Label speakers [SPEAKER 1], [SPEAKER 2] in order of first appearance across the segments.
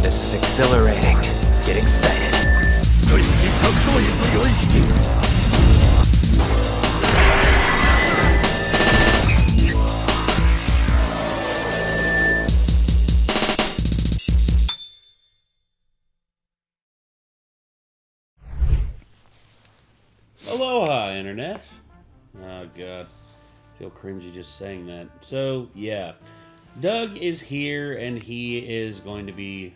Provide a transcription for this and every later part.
[SPEAKER 1] This is exhilarating. Get excited.
[SPEAKER 2] Aloha, Internet. Oh, God. I feel cringy just saying that. So, yeah. Doug is here, and he is going to be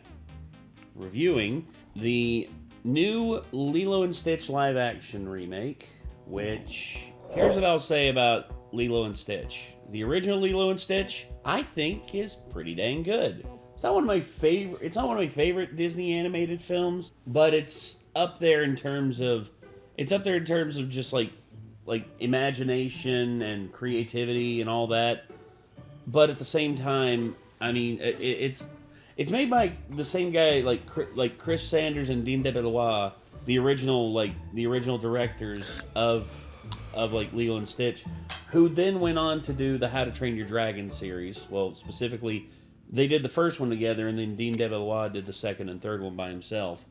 [SPEAKER 2] reviewing the new Lilo and Stitch live-action remake, which... Here's what I'll say about Lilo and Stitch. The original Lilo and Stitch, I think, is pretty dang good. It's not one of my favorite Disney animated films, but it's up there in terms of... just like imagination and creativity and all that, but at the same time, I mean, it's made by the same guy like Chris Sanders and Dean DeBelois, the original directors of like Lilo and Stitch, who then went on to do the How to Train Your Dragon series. Well, specifically, they did the first one together, and then Dean DeBelois did the second and third one by himself.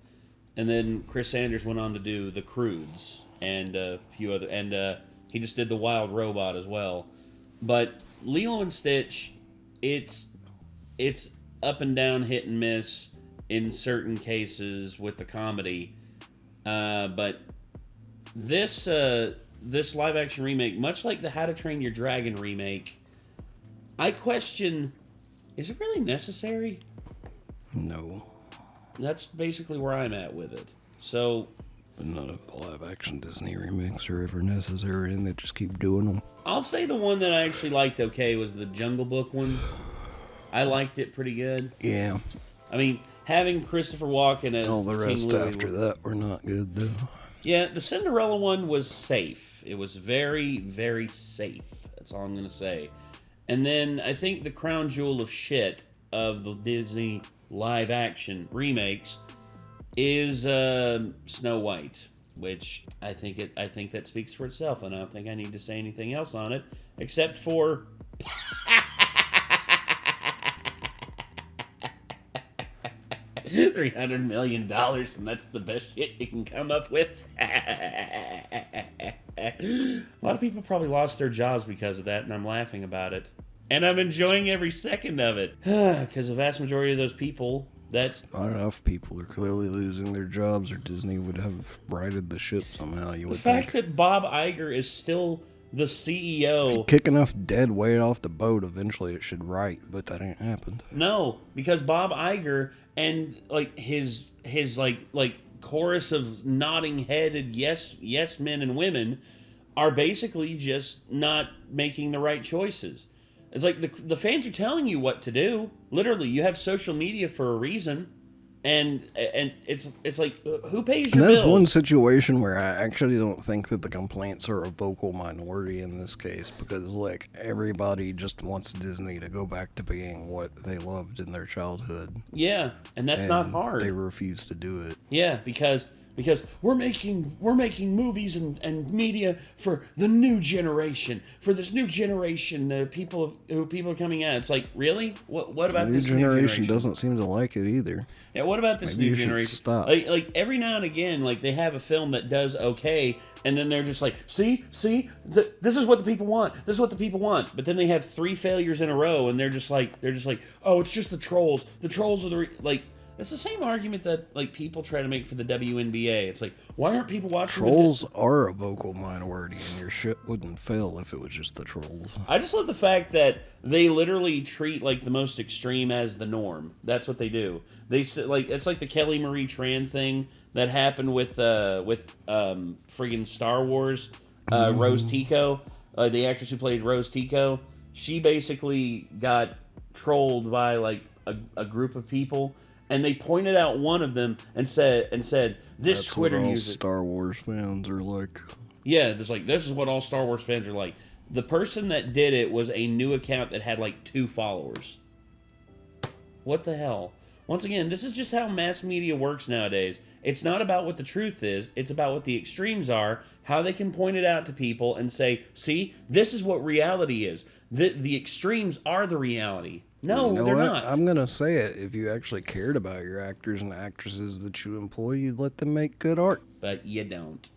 [SPEAKER 2] And then Chris Sanders went on to do The Croods and a few other, and he just did The Wild Robot as well. But Lilo and Stitch, it's up and down, hit and miss in certain cases with the comedy. But this live action remake, much like the How to Train Your Dragon remake, I question: is it really necessary?
[SPEAKER 3] No.
[SPEAKER 2] That's basically where I'm at with it. So...
[SPEAKER 3] But none of the live-action Disney remakes are ever necessary, and they just keep doing them.
[SPEAKER 2] I'll say the one that I actually liked okay was the Jungle Book one. I liked it pretty good.
[SPEAKER 3] Yeah.
[SPEAKER 2] I mean, having Christopher Walken as
[SPEAKER 3] all the rest
[SPEAKER 2] King Louie
[SPEAKER 3] after that were not good, though.
[SPEAKER 2] Yeah, the Cinderella one was safe. It was very, very safe. That's all I'm going to say. And then I think the crown jewel of shit of the Disney live-action remakes is Snow White, which I think that speaks for itself, and I don't think I need to say anything else on it, except for $300 million, and that's the best shit you can come up with. A lot of people probably lost their jobs because of that, and I'm laughing about it. And I'm enjoying every second of it. Because the vast majority of those people that...
[SPEAKER 3] Not enough people are clearly losing their jobs, or Disney would have righted the ship somehow, you would
[SPEAKER 2] think. The fact that Bob Iger is still the CEO...
[SPEAKER 3] If you kick enough dead weight off the boat, eventually it should right, but that ain't happened.
[SPEAKER 2] No, because Bob Iger and like his chorus of nodding-headed yes men and women are basically just not making the right choices. It's like the fans are telling you what to do. Literally, you have social media for a reason, and it's like, who pays your bills?
[SPEAKER 3] That's one situation where I actually don't think that the complaints are a vocal minority in this case, because like everybody just wants Disney to go back to being what they loved in their childhood.
[SPEAKER 2] Yeah, and that's not hard.
[SPEAKER 3] They refuse to do it.
[SPEAKER 2] Yeah, because we're making movies and media for the new generation, for this new generation, people are coming out. It's like, really? What about this new generation?
[SPEAKER 3] Doesn't seem to like it either.
[SPEAKER 2] Yeah, what about this new generation?
[SPEAKER 3] Stop.
[SPEAKER 2] Like every now and again, like they have a film that does okay, and then they're just like, see, this is what the people want. This is what the people want. But then they have 3 failures in a row, and they're just like, oh, it's just the trolls. The trolls are the It's the same argument that like people try to make for the WNBA. It's like, why aren't people watching?
[SPEAKER 3] Trolls are a vocal minority, and your shit wouldn't fail if it was just the trolls.
[SPEAKER 2] I just love the fact that they literally treat like the most extreme as the norm. That's what they do. They like it's like the Kelly Marie Tran thing that happened with friggin' Star Wars. Rose Tico, the actress who played Rose Tico, she basically got trolled by like a group of people. And they pointed out one of them and said, this
[SPEAKER 3] That's
[SPEAKER 2] Twitter
[SPEAKER 3] what all
[SPEAKER 2] user.
[SPEAKER 3] Star Wars fans are like.
[SPEAKER 2] Yeah, this is what all Star Wars fans are like. The person that did it was a new account that had like 2 followers. What the hell? Once again, this is just how mass media works nowadays. It's not about what the truth is. It's about what the extremes are, how they can point it out to people and say, see, this is what reality is. The extremes are the reality. No,
[SPEAKER 3] You know
[SPEAKER 2] they're
[SPEAKER 3] what?
[SPEAKER 2] not.
[SPEAKER 3] I'm gonna say it. If you actually cared about your actors and actresses that you employ, you'd let them make good art.
[SPEAKER 2] But you don't.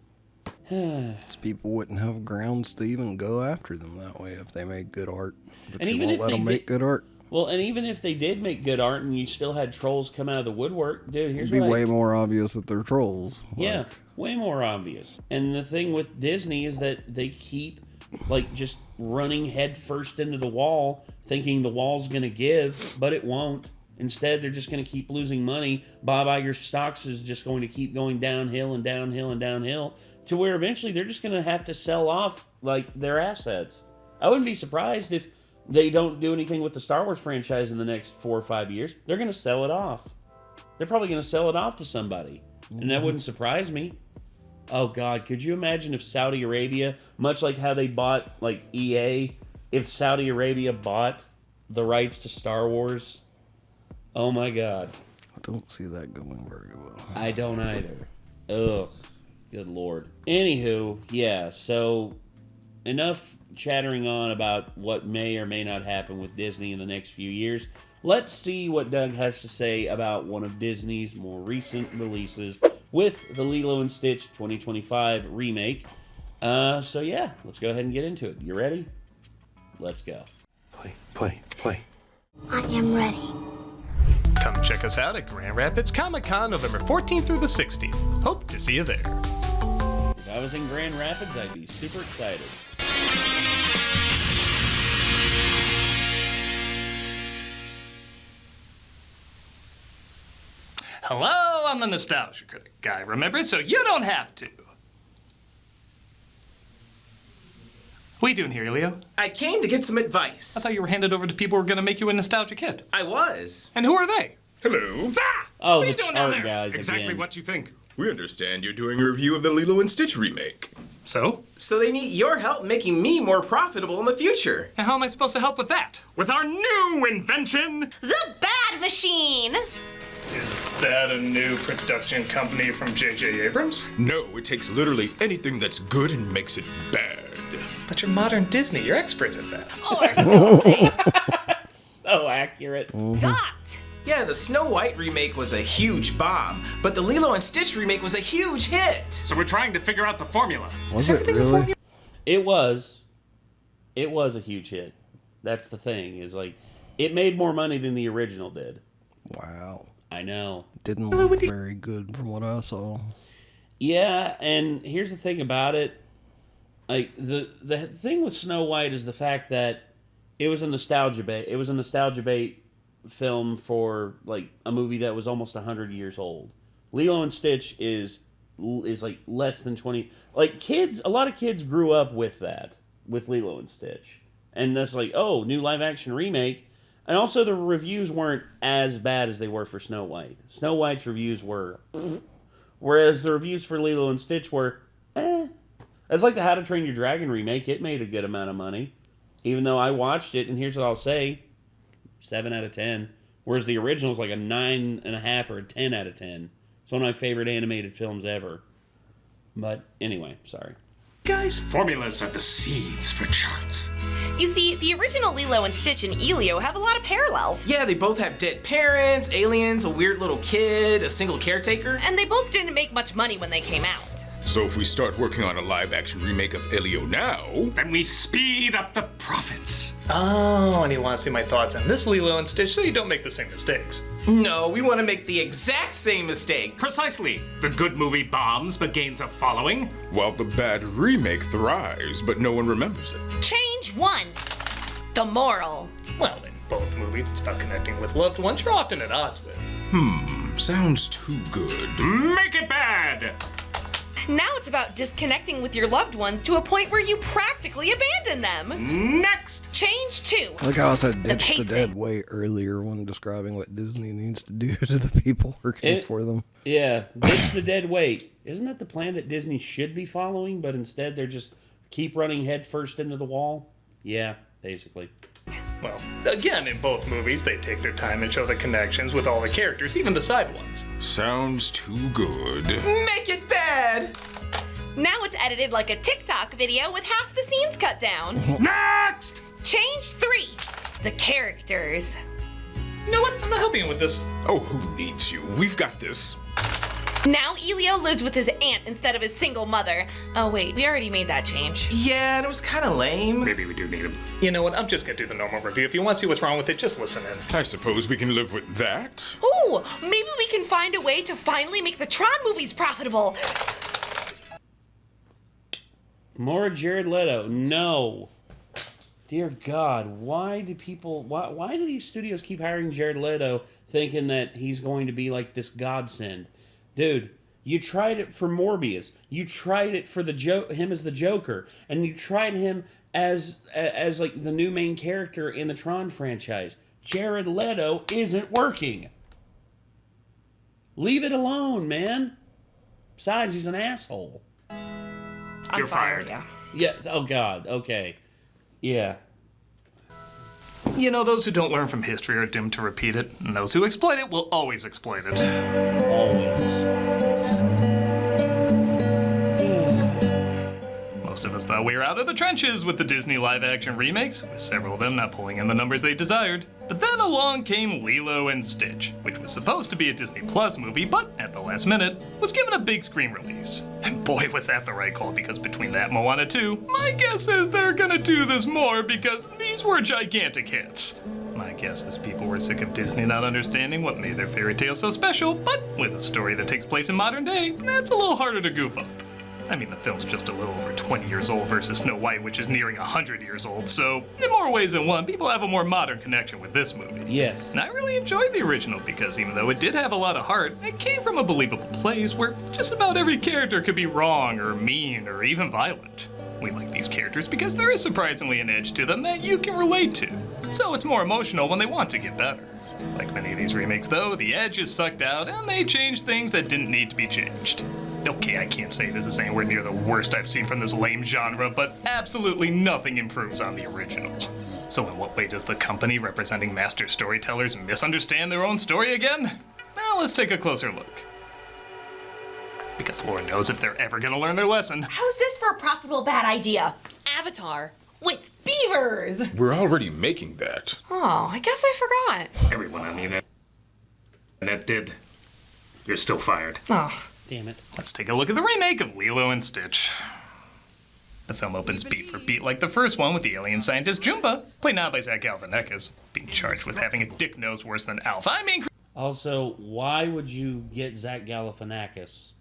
[SPEAKER 3] People wouldn't have grounds to even go after them that way if they made good art. But
[SPEAKER 2] And
[SPEAKER 3] you
[SPEAKER 2] even
[SPEAKER 3] won't
[SPEAKER 2] if
[SPEAKER 3] let
[SPEAKER 2] they
[SPEAKER 3] them make
[SPEAKER 2] did-
[SPEAKER 3] good art.
[SPEAKER 2] Well, and even if they did make good art and you still had trolls come out of the woodwork, dude, here's
[SPEAKER 3] It'd be
[SPEAKER 2] what
[SPEAKER 3] way more obvious that they're trolls.
[SPEAKER 2] Yeah,
[SPEAKER 3] Like,
[SPEAKER 2] way more obvious. And the thing with Disney is that they keep, like, just running head first into the wall, thinking the wall's going to give, but it won't. Instead, they're just going to keep losing money. Bye-bye, your stocks is just going to keep going downhill and downhill and downhill, to where eventually they're just going to have to sell off, like, their assets. I wouldn't be surprised if they don't do anything with the Star Wars franchise in the next 4 or 5 years. They're going to sell it off. They're probably going to sell it off to somebody. And that wouldn't surprise me. Oh, God, could you imagine if Saudi Arabia, much like how they bought, like, EA, if Saudi Arabia bought the rights to Star Wars? Oh, my God.
[SPEAKER 3] I don't see that going very well.
[SPEAKER 2] I don't either. Ugh. Good Lord. Anywho, yeah, so enough chattering on about what may or may not happen with Disney in the next few years. Let's see what Doug has to say about one of Disney's more recent releases with the Lilo and Stitch 2025 remake. So yeah, let's go ahead and get into it. You ready? Let's go.
[SPEAKER 1] Play.
[SPEAKER 4] I am ready.
[SPEAKER 5] Come check us out at Grand Rapids Comic-Con November 14th through the 16th. Hope to see you there.
[SPEAKER 2] If I was in Grand Rapids, I'd be super excited.
[SPEAKER 5] Hello, I'm the Nostalgia Critic guy, remember? So you don't have to. What are you doing here, Leo?
[SPEAKER 6] I came to get some advice.
[SPEAKER 5] I thought you were handed over to people who were going to make you a nostalgia kid.
[SPEAKER 6] I was.
[SPEAKER 5] And who are they?
[SPEAKER 7] Hello.
[SPEAKER 5] Ah!
[SPEAKER 2] Oh,
[SPEAKER 5] What are
[SPEAKER 2] the
[SPEAKER 5] you doing down
[SPEAKER 2] chart
[SPEAKER 5] there?
[SPEAKER 2] guys
[SPEAKER 5] Exactly
[SPEAKER 2] again.
[SPEAKER 5] what you think.
[SPEAKER 7] We understand you're doing a review of the Lilo and Stitch remake.
[SPEAKER 5] So?
[SPEAKER 6] So they need your help making me more profitable in the future.
[SPEAKER 5] And how am I supposed to help with that? With our new invention?
[SPEAKER 4] The Bad Machine!
[SPEAKER 5] Is that a new production company from J.J. Abrams?
[SPEAKER 7] No, it takes literally anything that's good and makes it bad.
[SPEAKER 5] But you're modern Disney. You're experts at that.
[SPEAKER 4] Or so they
[SPEAKER 2] So accurate.
[SPEAKER 4] thought.
[SPEAKER 6] Yeah, the Snow White remake was a huge bomb, but the Lilo and Stitch remake was a huge hit.
[SPEAKER 5] So we're trying to figure out the formula.
[SPEAKER 3] Was it really?
[SPEAKER 2] It was a huge hit. That's the thing, is like, it made more money than the original did.
[SPEAKER 3] Wow.
[SPEAKER 2] I know.
[SPEAKER 3] Didn't look very good from what I saw.
[SPEAKER 2] Yeah, and here's the thing about it. Like, the thing with Snow White is the fact that it was a nostalgia bait. It was a nostalgia bait film for, like, a movie that was almost 100 years old. Lilo and Stitch is like less than 20. Like, a lot of kids grew up with that, with Lilo and Stitch. And that's like, oh, new live action remake. And also the reviews weren't as bad as they were for Snow White. Snow White's reviews were, whereas the reviews for Lilo and Stitch were, It's like the How to Train Your Dragon remake. It made a good amount of money. Even though I watched it, and here's what I'll say, 7 out of 10. Whereas the original is like a 9.5 or a 10 out of 10. It's one of my favorite animated films ever. But anyway, sorry.
[SPEAKER 5] Guys, formulas are the seeds for charts.
[SPEAKER 4] You see, the original Lilo and Stitch and Elio have a lot of parallels.
[SPEAKER 6] Yeah, they both have dead parents, aliens, a weird little kid, a single caretaker.
[SPEAKER 4] And they both didn't make much money when they came out.
[SPEAKER 7] So if we start working on a live-action remake of Elio now...
[SPEAKER 5] Then we speed up the profits. Oh, and you want to see my thoughts on this Lilo and Stitch so you don't make the same mistakes.
[SPEAKER 6] No, we want to make the exact same mistakes.
[SPEAKER 5] Precisely. The good movie bombs but gains a following.
[SPEAKER 7] While the bad remake thrives, but no one remembers it.
[SPEAKER 4] Change 1. The moral.
[SPEAKER 5] Well, in both movies, it's about connecting with loved ones you're often at odds with.
[SPEAKER 7] Sounds too good.
[SPEAKER 5] Make it bad!
[SPEAKER 4] Now it's about disconnecting with your loved ones to a point where you practically abandon them.
[SPEAKER 5] Next!
[SPEAKER 4] Change 2.
[SPEAKER 3] Like how I said ditch the
[SPEAKER 4] pacing.
[SPEAKER 3] dead way earlier when describing what Disney needs to do to the people working for them.
[SPEAKER 2] Yeah, ditch the dead weight. Isn't that the plan that Disney should be following, but instead they're just keep running head first into the wall? Yeah, basically.
[SPEAKER 5] Well, again, in both movies, they take their time and show the connections with all the characters, even the side ones.
[SPEAKER 7] Sounds too good.
[SPEAKER 6] Make it bad.
[SPEAKER 4] Now it's edited like a TikTok video with half the scenes cut down.
[SPEAKER 5] Next!
[SPEAKER 4] Change 3. The characters.
[SPEAKER 5] You know what? I'm not helping you with this.
[SPEAKER 7] Oh, who needs you? We've got this.
[SPEAKER 4] Now Elio lives with his aunt instead of his single mother. Oh wait, we already made that change.
[SPEAKER 6] Yeah, and it was kind of lame.
[SPEAKER 5] Maybe we do need him. You know what? I'm just gonna do the normal review. If you want to see what's wrong with it, just listen in.
[SPEAKER 7] I suppose we can live with that.
[SPEAKER 4] Ooh, maybe we can find a way to finally make the Tron movies profitable.
[SPEAKER 2] More Jared Leto. No. Dear God, why do these studios keep hiring Jared Leto thinking that he's going to be like this godsend? Dude, you tried it for Morbius. You tried it for him as the Joker, and you tried him as like the new main character in the Tron franchise. Jared Leto isn't working. Leave it alone, man. Besides, he's an asshole.
[SPEAKER 5] You're fired.
[SPEAKER 4] Yeah.
[SPEAKER 2] Yeah. Oh God. Okay. Yeah.
[SPEAKER 5] You know, those who don't learn from history are doomed to repeat it, and those who exploit it will always exploit it.
[SPEAKER 2] Always.
[SPEAKER 5] Most of us thought we were out of the trenches with the Disney live-action remakes, with several of them not pulling in the numbers they desired. But then along came Lilo and Stitch, which was supposed to be a Disney Plus movie, but at the last minute, was given a big screen release. And boy, was that the right call, because between that and Moana 2, my guess is they're gonna do this more because these were gigantic hits. My guess is people were sick of Disney not understanding what made their fairy tale so special, but with a story that takes place in modern day, that's a little harder to goof up. I mean, the film's just a little over 20 years old versus Snow White, which is nearing 100 years old, so in more ways than one, people have a more modern connection with this movie.
[SPEAKER 2] Yes.
[SPEAKER 5] And I really enjoyed the original because even though it did have a lot of heart, it came from a believable place where just about every character could be wrong or mean or even violent. We like these characters because there is surprisingly an edge to them that you can relate to, so it's more emotional when they want to get better. Like many of these remakes though, the edge is sucked out and they change things that didn't need to be changed. Okay, I can't say this is anywhere near the worst I've seen from this lame genre, but absolutely nothing improves on the original. So in what way does the company representing master storytellers misunderstand their own story again? Well, let's take a closer look. Because Lord knows if they're ever gonna learn their lesson.
[SPEAKER 4] How's this for a profitable bad idea? Avatar with beavers.
[SPEAKER 7] We're already making that.
[SPEAKER 4] Oh, I guess I forgot.
[SPEAKER 5] Everyone on the internet did. You're still fired.
[SPEAKER 4] Oh.
[SPEAKER 2] Damn it.
[SPEAKER 5] Let's take a look at the remake of Lilo and Stitch. The film opens beat for beat like the first one with the alien scientist Jumba, played now by Zach Galifianakis, being charged with having a dick nose worse than Alf. I mean...
[SPEAKER 2] Also, why would you get Zach Galifianakis?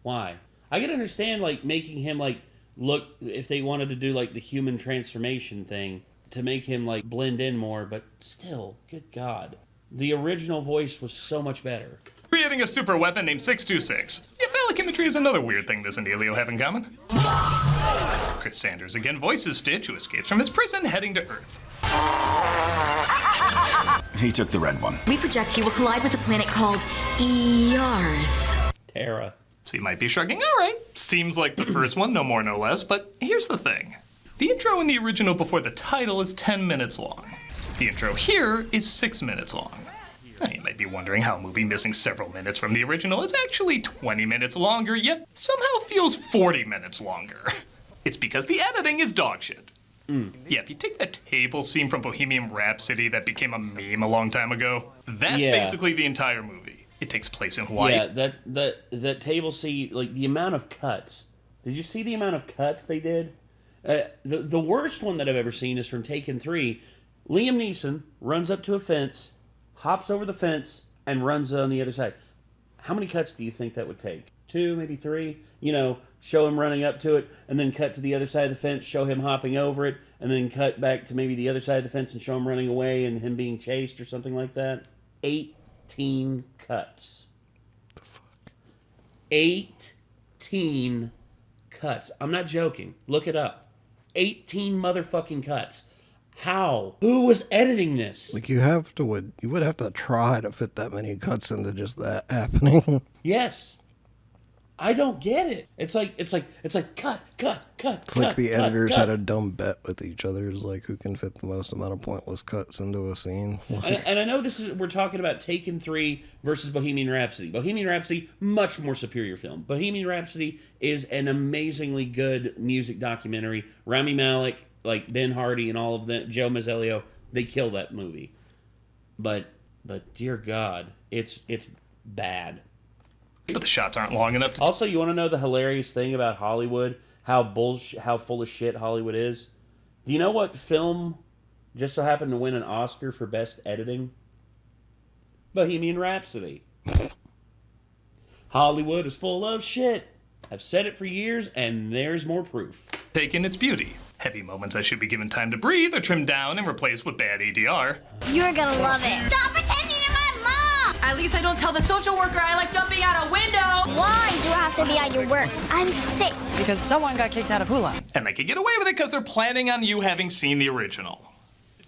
[SPEAKER 2] Why? I can understand, like, making him, like, look, if they wanted to do, like, the human transformation thing, to make him, like, blend in more, but still, good God. The original voice was so much better.
[SPEAKER 5] Creating a super weapon named 626. Yeah, phallic imagery is another weird thing this and Elio have in common. Chris Sanders again voices Stitch, who escapes from his prison, heading to Earth.
[SPEAKER 8] He took the red one.
[SPEAKER 9] We project he will collide with a planet called Earth.
[SPEAKER 2] Terra.
[SPEAKER 5] So you might be shrugging, alright, seems like the first one, no more no less, but here's the thing. The intro in the original before the title is 10 minutes long. The intro here is 6 minutes long. Now, you might be wondering how a movie missing several minutes from the original is actually 20 minutes longer, yet somehow feels 40 minutes longer. It's because the editing is dog shit. Yeah, if you take that table scene from Bohemian Rhapsody that became a meme a long time ago, that's basically the entire movie. It takes place in Hawaii.
[SPEAKER 2] Yeah, that table scene, like the amount of cuts. Did you see the amount of cuts they did? The worst one that I've ever seen is from Taken 3. Liam Neeson runs up to a fence, hops over the fence, and runs on the other side. How many cuts do you think that would take? 2, maybe 3? You know, show him running up to it, and then cut to the other side of the fence, show him hopping over it, and then cut back to maybe the other side of the fence and show him running away and him being chased or something like that. 18 cuts.
[SPEAKER 3] The fuck?
[SPEAKER 2] 18 cuts. I'm not joking. Look it up. 18 motherfucking cuts. How? Who was editing this?
[SPEAKER 3] Like you would have to try to fit that many cuts into just that happening.
[SPEAKER 2] Yes. I don't get it. It's like cut.
[SPEAKER 3] It's like the editors had a dumb bet with each other. It's like who can fit the most amount of pointless cuts into a scene.
[SPEAKER 2] And I know we're talking about Taken 3 versus Bohemian Rhapsody. Bohemian Rhapsody, much more superior film. Bohemian Rhapsody is an amazingly good music documentary. Rami Malek, like Ben Hardy and all of them, Joe Mazzelio, they kill that movie. But But dear God, it's bad.
[SPEAKER 5] But the shots aren't long enough to...
[SPEAKER 2] Also, you want to know the hilarious thing about Hollywood? How full of shit Hollywood is? Do you know what film just so happened to win an Oscar for Best Editing? Bohemian Rhapsody. Hollywood is full of shit. I've said it for years, and there's more proof.
[SPEAKER 5] Take in its beauty. Heavy moments that should be given time to breathe are trimmed down and replaced with bad ADR.
[SPEAKER 9] You're gonna love it. Stop pretending to my mom!
[SPEAKER 4] At least I don't tell the social worker I like jumping out a window.
[SPEAKER 9] Why do I have to be at your work? I'm sick.
[SPEAKER 10] Because someone got kicked out of hula.
[SPEAKER 5] And they can get away with it because they're planning on you having seen the original.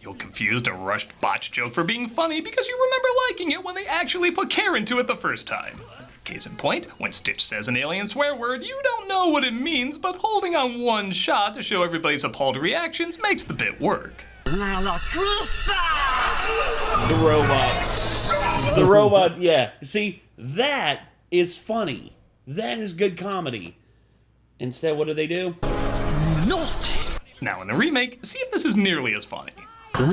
[SPEAKER 5] You'll confuse a rushed botch joke for being funny because you remember liking it when they actually put care into it the first time. Case in point, when Stitch says an alien swear word, you don't know what it means, but holding on one shot to show everybody's appalled reactions makes the bit work.
[SPEAKER 2] The robots. The robot, yeah. See, that is funny. That is good comedy. Instead, what do?
[SPEAKER 5] Naughty! Now in the remake, see if this is nearly as funny.
[SPEAKER 10] So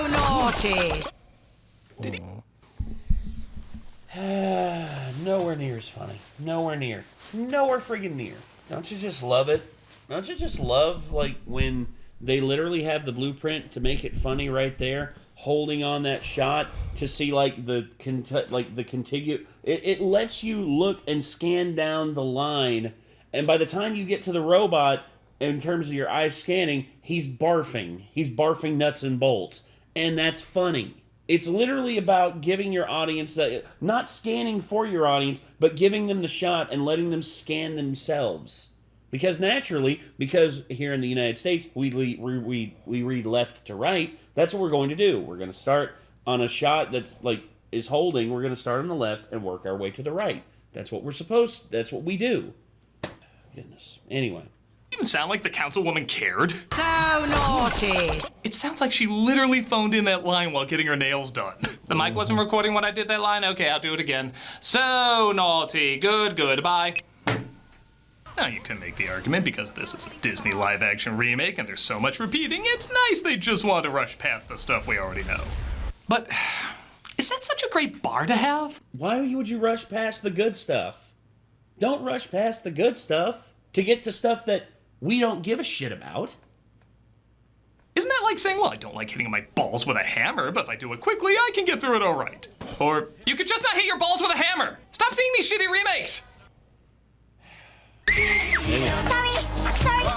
[SPEAKER 10] naughty.
[SPEAKER 2] Nowhere near as funny. Nowhere near. Nowhere friggin' near. Don't you just love it? Don't you just love, like, when they literally have the blueprint to make it funny right there, holding on that shot to see, like, the contiguous... It lets you look and scan down the line, and by the time you get to the robot, in terms of your eyes scanning, he's barfing. He's barfing nuts and bolts. And that's funny. It's literally about giving your audience that, not scanning for your audience, but giving them the shot and letting them scan themselves. Because naturally, because here in the United States, we read left to right, that's what we're going to do. We're going to start on a shot that's like is holding, we're going to start on the left and work our way to the right. That's what that's what we do. Goodness. Anyway.
[SPEAKER 5] Even sound like the councilwoman cared.
[SPEAKER 10] So naughty.
[SPEAKER 5] It sounds like she literally phoned in that line while getting her nails done. The mic wasn't recording when I did that line? Okay, I'll do it again. So naughty. Good, bye. Now you can make the argument because this is a Disney live-action remake and there's so much repeating, it's nice they just want to rush past the stuff we already know. But is that such a great bar to have?
[SPEAKER 2] Why would you rush past the good stuff? Don't rush past the good stuff to get to stuff that we don't give a shit about.
[SPEAKER 5] Isn't that like saying, well, I don't like hitting my balls with a hammer, but if I do it quickly, I can get through it all right. Or, you could just not hit your balls with a hammer. Stop seeing these shitty remakes.
[SPEAKER 9] Sorry.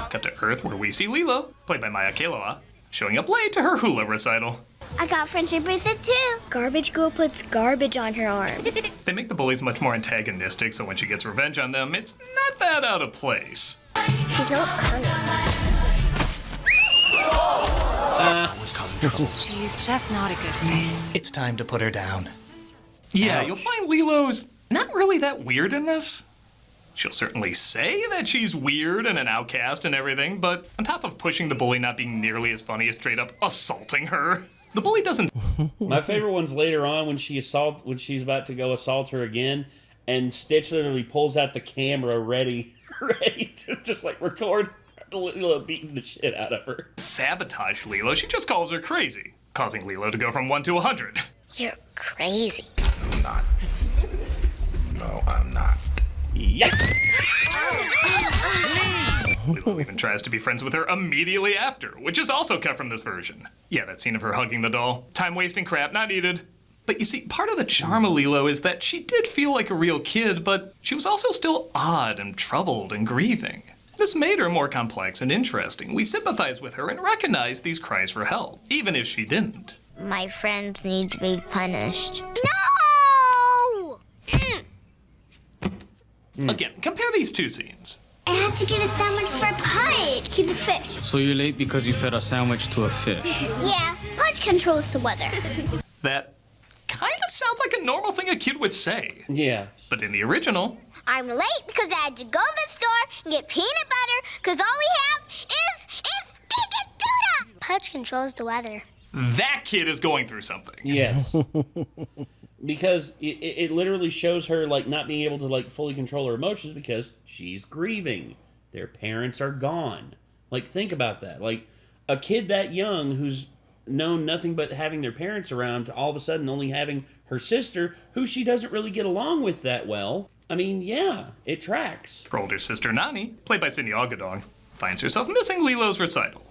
[SPEAKER 5] Cut to Earth, where we see Lilo, played by Maya Kaloa, showing up late to her hula recital.
[SPEAKER 9] I got friendship bracelet too. Garbage girl puts garbage on her arm.
[SPEAKER 5] They make the bullies much more antagonistic, so when she gets revenge on them, it's not that out of place.
[SPEAKER 9] She's not coming.
[SPEAKER 10] She's just not a good thing.
[SPEAKER 5] It's time to put her down. Yeah, you'll find Lilo's not really that weird in this. She'll certainly say that she's weird and an outcast and everything, but on top of pushing the bully not being nearly as funny as straight up assaulting her, the bully doesn't...
[SPEAKER 2] My favorite one's later on when she's about to go assault her again, and Stitch literally pulls out the camera ready to just like record Lilo beating the shit out of her.
[SPEAKER 5] Sabotage Lilo, she just calls her crazy, causing Lilo to go from 1 to 100.
[SPEAKER 9] You're crazy.
[SPEAKER 7] I'm not. No, I'm not.
[SPEAKER 2] Yep.
[SPEAKER 5] Lilo even tries to be friends with her immediately after, which is also cut from this version. Yeah, that scene of her hugging the doll. Time-wasting crap, not needed. But you see, part of the charm of Lilo is that she did feel like a real kid, but she was also still odd and troubled and grieving. This made her more complex and interesting. We sympathize with her and recognize these cries for help, even if she didn't.
[SPEAKER 9] My friends need to be punished. No!
[SPEAKER 5] Again, compare these two scenes.
[SPEAKER 9] I had to get a sandwich for Pudge. He's a fish.
[SPEAKER 11] So you're late because you fed a sandwich to a fish?
[SPEAKER 9] Yeah, Pudge controls the weather.
[SPEAKER 5] That kind of sounds like a normal thing a kid would say.
[SPEAKER 2] Yeah.
[SPEAKER 5] But in the original...
[SPEAKER 9] I'm late because I had to go to the store and get peanut butter because all we have is stinking tuna. Pudge controls the weather.
[SPEAKER 5] That kid is going through something.
[SPEAKER 2] Yes. Because it literally shows her like not being able to like fully control her emotions because she's grieving. Their parents are gone. Like, think about that. Like, a kid that young who's known nothing but having their parents around to all of a sudden only having her sister, who she doesn't really get along with that well. I mean, yeah, it tracks.
[SPEAKER 5] Her older sister, Nani, played by Sydney Algadong, finds herself missing Lilo's recital.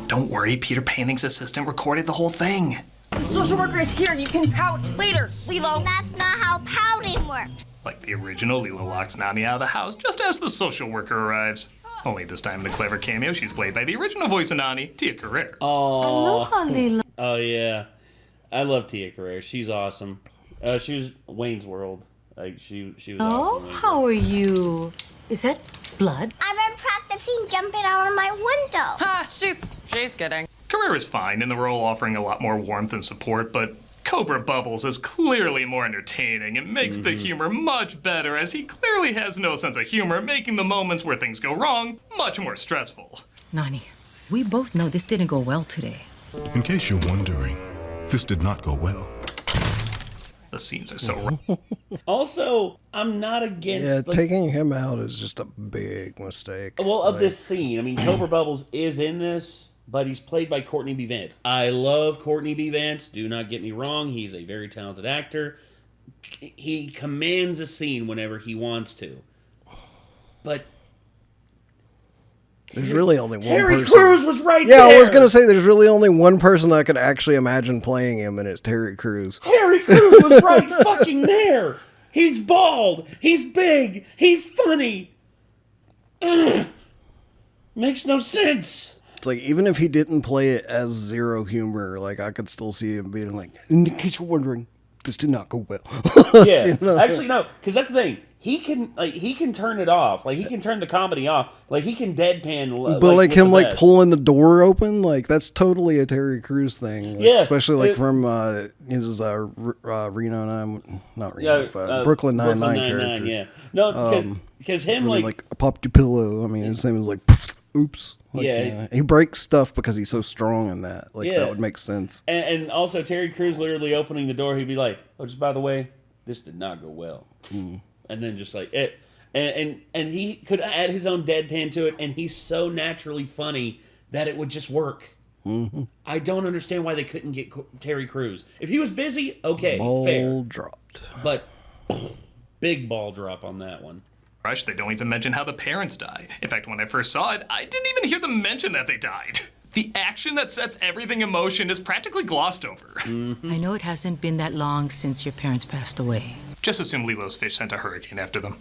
[SPEAKER 5] Don't worry, Peter Panning's assistant recorded the whole thing.
[SPEAKER 12] The social worker is here. You can pout later, Lilo.
[SPEAKER 9] That's not how pouting works.
[SPEAKER 5] Like the original, Lilo locks Nani out of the house just as the social worker arrives. Only this time in the clever cameo, she's played by the original voice of Nani, Tia Carrere.
[SPEAKER 2] Aloha, Lilo. Oh, yeah. I love Tia Carrere. She's awesome. She was Wayne's World. Like, she was awesome.
[SPEAKER 10] How are you? Is that blood?
[SPEAKER 9] I've been practicing jumping out of my window.
[SPEAKER 12] Ha! She's kidding.
[SPEAKER 5] Carrere is fine in the role, offering a lot more warmth and support, but Cobra Bubbles is clearly more entertaining and makes the humor much better, as he clearly has no sense of humor, making the moments where things go wrong much more stressful.
[SPEAKER 10] Nani, we both know this didn't go well today.
[SPEAKER 7] In case you're wondering, this did not go well.
[SPEAKER 5] The scenes are so rough.
[SPEAKER 2] Also, I'm not against...
[SPEAKER 3] Yeah, taking him out is just a big mistake.
[SPEAKER 2] Well, of this scene, I mean, Cobra Bubbles is in this, but he's played by Courtney B. Vance. I love Courtney B. Vance. Do not get me wrong. He's a very talented actor. He commands a scene whenever he wants to. But...
[SPEAKER 3] There's really only one
[SPEAKER 2] Terry
[SPEAKER 3] person.
[SPEAKER 2] Crews was right
[SPEAKER 3] yeah,
[SPEAKER 2] there.
[SPEAKER 3] I was going to say there's really only one person I could actually imagine playing him, and it's Terry Crews.
[SPEAKER 2] Terry Crews was right fucking there. He's bald. He's big. He's funny. Ugh. Makes no sense.
[SPEAKER 3] It's like, even if he didn't play it as zero humor, like, I could still see him being like, in case you're wondering, this did not go well.
[SPEAKER 2] Yeah.
[SPEAKER 3] You know?
[SPEAKER 2] Actually, no, because that's the thing. He can turn it off. Like, he can turn the comedy off. Like, he can deadpan.
[SPEAKER 3] But like him, like
[SPEAKER 2] best.
[SPEAKER 3] pulling the door open, like that's totally a Terry Crews thing. Like,
[SPEAKER 2] Yeah,
[SPEAKER 3] especially like from his Reno 9, not Reno, Brooklyn Nine-Nine character.
[SPEAKER 2] Yeah, no, because him
[SPEAKER 3] like popped your pillow. I mean, his name is like, oops. Like,
[SPEAKER 2] yeah,
[SPEAKER 3] he breaks stuff because he's so strong in that. Like that would make sense.
[SPEAKER 2] And also Terry Crews literally opening the door, he'd be like, "Oh, just by the way, this did not go well." And then just like it, and he could add his own deadpan to it, and he's so naturally funny that it would just work. I don't understand why they couldn't get Terry Crews. If he was busy, okay,
[SPEAKER 3] ball
[SPEAKER 2] fair.
[SPEAKER 3] dropped.
[SPEAKER 2] But big ball drop on that one.
[SPEAKER 5] Rush, they don't even mention how the parents die. In fact, when I first saw it, I didn't even hear them mention that they died. The action that sets everything in motion is practically glossed over.
[SPEAKER 10] I know it hasn't been that long since your parents passed away.
[SPEAKER 5] Just assume Lilo's fish sent a hurricane after them.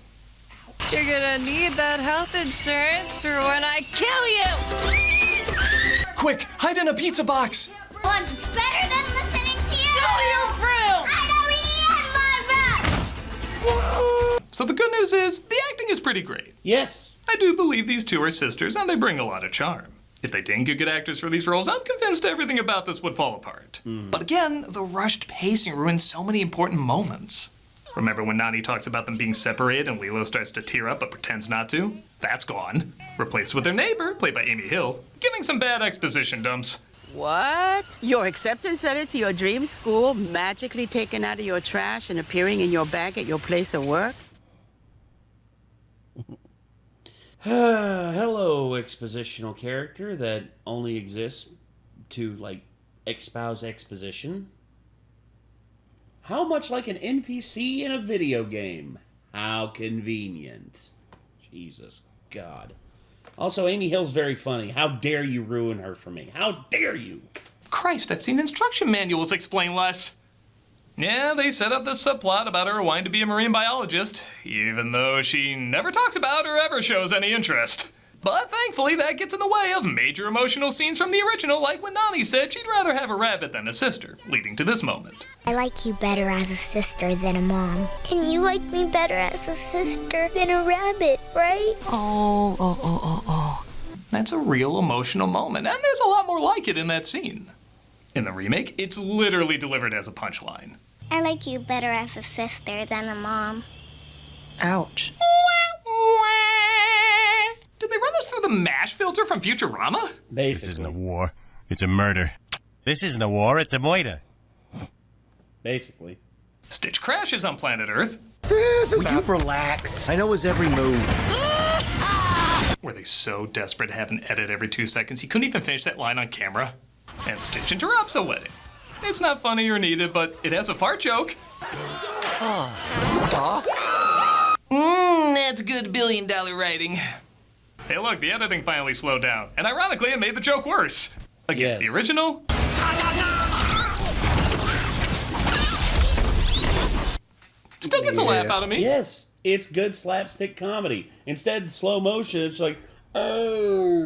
[SPEAKER 12] You're gonna need that health insurance for when I kill you!
[SPEAKER 1] Quick, hide in a pizza box!
[SPEAKER 9] What's better than listening to you?
[SPEAKER 12] Go your room!
[SPEAKER 9] I don't eat my breath!
[SPEAKER 5] So the good news is, the acting is pretty great.
[SPEAKER 2] Yes.
[SPEAKER 5] I do believe these two are sisters, and they bring a lot of charm. If they didn't get good actors for these roles, I'm convinced everything about this would fall apart. But again, the rushed pacing ruins so many important moments. Remember when Nani talks about them being separated and Lilo starts to tear up but pretends not to? That's gone. Replaced with their neighbor, played by Amy Hill, giving some bad exposition dumps.
[SPEAKER 13] What? Your acceptance letter to your dream school magically taken out of your trash and appearing in your bag at your place of work?
[SPEAKER 2] Hello, expositional character that only exists to, like, espouse exposition. How much like an NPC in a video game? How convenient. Jesus God. Also, Amy Hill's very funny. How dare you ruin her for me? How dare you?
[SPEAKER 5] Christ, I've seen instruction manuals explain less. Yeah, they set up this subplot about her wanting to be a marine biologist, even though she never talks about or ever shows any interest. But thankfully, that gets in the way of major emotional scenes from the original, like when Nani said she'd rather have a rabbit than a sister, leading to this moment.
[SPEAKER 9] I like you better as a sister than a mom. And you like me better as a sister than a rabbit, right?
[SPEAKER 10] Oh.
[SPEAKER 5] That's a real emotional moment, and there's a lot more like it in that scene. In the remake, it's literally delivered as a punchline.
[SPEAKER 9] I like you better as a sister than a mom.
[SPEAKER 10] Ouch.
[SPEAKER 5] Did they run this through the MASH filter from Futurama?
[SPEAKER 2] Basically.
[SPEAKER 14] This isn't a war. It's a murder. This isn't a war. It's a murder.
[SPEAKER 2] Basically.
[SPEAKER 5] Stitch crashes on planet Earth.
[SPEAKER 1] This is relax. I know his every move.
[SPEAKER 5] Were they so desperate to have an edit every 2 seconds he couldn't even finish that line on camera? And Stitch interrupts a wedding. It's not funny or needed, but it has a fart joke. That's good $1 billion writing. Hey look, the editing finally slowed down. And ironically, it made the joke worse. Again, the original... Still gets a laugh out of me.
[SPEAKER 2] Yes, it's good slapstick comedy. Instead, slow motion, it's like, oh,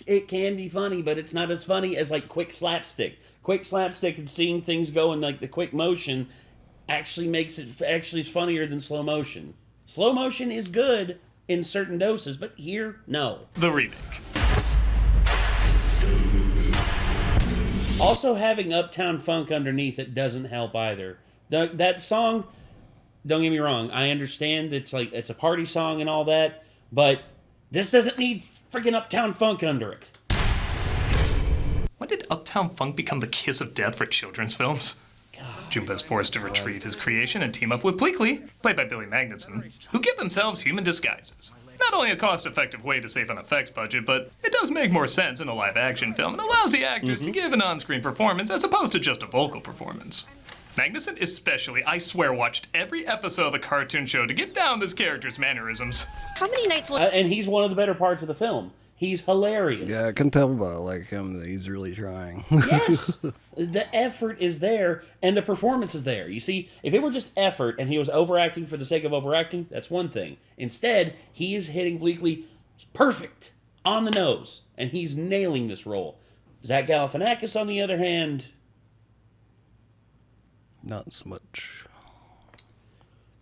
[SPEAKER 2] it can be funny, but it's not as funny as like quick slapstick. Quick slapstick and seeing things go in like the quick motion actually makes it is funnier than slow motion. Slow motion is good in certain doses, but here, no.
[SPEAKER 5] The remake.
[SPEAKER 2] Also, having Uptown Funk underneath it doesn't help either. That song, don't get me wrong, I understand it's a party song and all that, but this doesn't need freaking Uptown Funk under it.
[SPEAKER 5] When did Uptown Funk become the kiss of death for children's films? Jumba is forced to retrieve his creation and team up with Blizzky, played by Billy Magnuson, who give themselves human disguises. Not only a cost-effective way to save on effects budget, but it does make more sense in a live-action film and allows the actors to give an on-screen performance as opposed to just a vocal performance. Magnuson especially, I swear, watched every episode of the cartoon show to get down this character's mannerisms.
[SPEAKER 4] How many nights will...
[SPEAKER 2] and he's one of the better parts of the film. He's hilarious.
[SPEAKER 3] Yeah, I can tell by like him that he's really trying.
[SPEAKER 2] Yes! The effort is there, and the performance is there. You see, if it were just effort, and he was overacting for the sake of overacting, that's one thing. Instead, he is hitting Blizzky perfect, on the nose, and he's nailing this role. Zach Galifianakis, on the other hand...
[SPEAKER 3] Not so much.